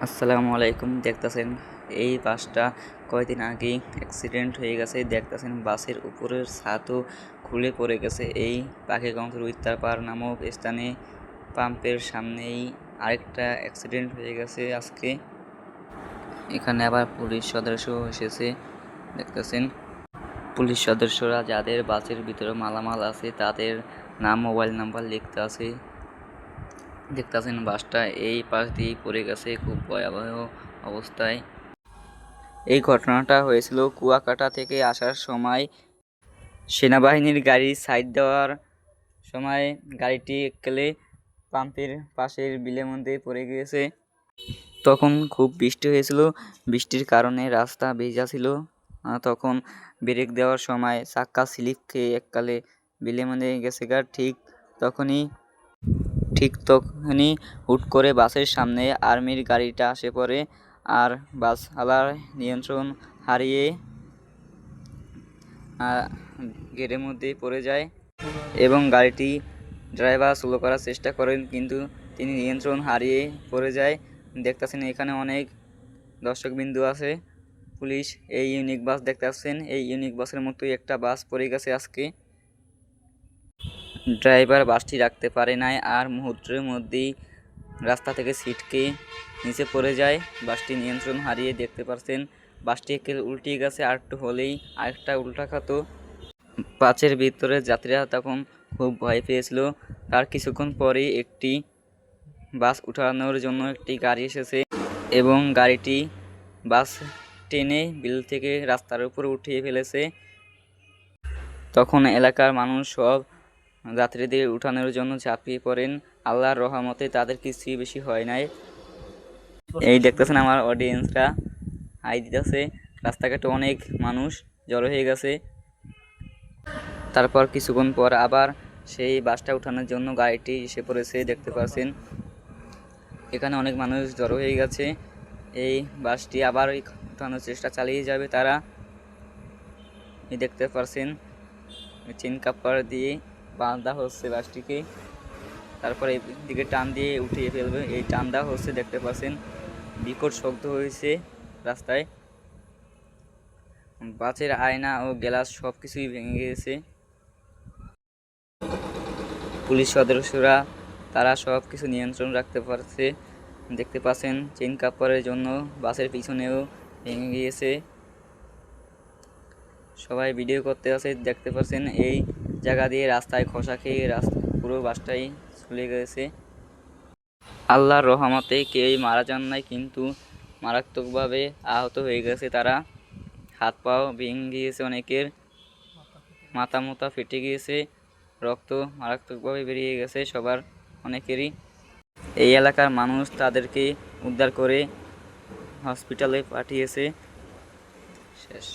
আসসালামু আলাইকুম। দেখতেছেন এই বাসটা কয়দিন আগেই অ্যাক্সিডেন্ট হয়ে গেছে। দেখতেছেন বাসের উপরের ছাদও খুলে পড়ে গেছে। এই পাখিগঞ্জ রুইতারপাড় নামক স্থানে পাম্পের সামনেই আরেকটা অ্যাক্সিডেন্ট হয়ে গেছে আজকে। এখানে আবার পুলিশ সদস্য এসেছে। দেখতেছেন পুলিশ সদস্যরা যাদের বাসের ভিতরে মালামাল আছে তাদের নাম, মোবাইল নাম্বার লিখতে আছে। দেখতেছেন বাসটা এই পাশ দিয়েই পড়ে গেছে খুব ভয়াবহ অবস্থায়। এই ঘটনাটা হয়েছিল কুয়াকাটা থেকে আসার সময়। সেনাবাহিনীর গাড়ি সাইড দেওয়ার সময় গাড়িটি এককালে পাম্পের পাশের বিলের মধ্যে পড়ে গিয়েছে। তখন খুব বৃষ্টি হয়েছিল, বৃষ্টির কারণে রাস্তা ভেজা ছিল। তখন ব্রেক দেওয়ার সময় চাক্কা স্লিপ খেয়ে এককালে বিলের মধ্যে গেছে গা। ঠিক তখনই হুট করে বাসের সামনে আর্মির গাড়িটা আসে পড়ে, আর বাসওয়ালার নিয়ন্ত্রণ হারিয়ে গেটের মধ্যে পড়ে যায় এবং গাড়িটি ড্রাইভার স্লো করার চেষ্টা করেন, কিন্তু তিনি নিয়ন্ত্রণ হারিয়ে পড়ে যায়। দেখতেছেন এখানে অনেক দর্শকবিন্দু আছে। পুলিশ এই ইউনিক বাস দেখতেছেন, এই ইউনিক বাসের মতোই একটা বাস পড়ে গেছে আজকে। ড্রাইভার বাসটি রাখতে পারে নাই, আর মুহূর্তের মধ্যেই রাস্তা থেকে ছিটকে নিচে পড়ে যায়। বাসটি নিয়ন্ত্রণ হারিয়ে দেখতে পাচ্ছেন বাসটি উল্টে গেছে। আর একটু হলেই আরেকটা উল্টা খাত। বাসের ভিতরে যাত্রীরা তখন খুব ভয় পেয়েছিল। তার কিছুক্ষণ পরেই একটি বাস উঠানোর জন্য একটি গাড়ি এসেছে এবং গাড়িটি বাস টেনে বিল থেকে রাস্তার উপর উঠিয়ে ফেলেছে। তখন এলাকার মানুষ সব যাত্রীদের উঠানোর জন্য ঝাঁপিয়ে পড়েন। আল্লাহর রহমতে তাদের কিছুই বেশি হয় নাই। এই দেখতেছেন আমার অডিয়েন্সরা হাই দিতেছে। রাস্তাঘাটে অনেক মানুষ জড়ো হয়ে গেছে। তারপর কিছুক্ষণ পর আবার সেই বাসটা উঠানোর জন্য গাড়িটি এসে পড়েছে। দেখতে পাচ্ছেন এখানে অনেক মানুষ জড়ো হয়ে গেছে। এই বাসটি আবার উঠানোর চেষ্টা চালিয়ে যাবে তারা। দেখতে পাচ্ছেন চেন কাপড় দিয়ে বাঁধা হচ্ছে বাসটিকে, তারপরে এদিকে টান দিয়ে উঠিয়ে ফেলবে। এই টান দেওয়া হচ্ছে, দেখতে পাচ্ছেন বিকট শব্দ হয়েছে রাস্তায়। বাসের আয়না ও গ্লাস সব কিছুই ভেঙে গিয়েছে। পুলিশ সদস্যরা তারা সব কিছু নিয়ন্ত্রণ রাখতে পারছে। দেখতে পাচ্ছেন চেন কাপড়ের জন্য বাসের পিছনেও ভেঙে গিয়েছে। সবাই ভিডিও করতে আছে। দেখতে পাচ্ছেন এই জায়গা দিয়ে রাস্তায় খসা খেয়ে পুরো বাসটাই চলে গেছে। আল্লাহর রহমতে কেউই মারা যান নাই, কিন্তু মারাত্মকভাবে আহত হয়ে গেছে তারা। হাত পাও ভেঙে গিয়েছে অনেকের, মাথা মোথা ফেটে গিয়েছে, রক্ত মারাত্মকভাবে বেরিয়ে গেছে সবার অনেকেরই। এই এলাকার মানুষ তাদেরকে উদ্ধার করে হসপিটালে পাঠিয়েছে। শেষ।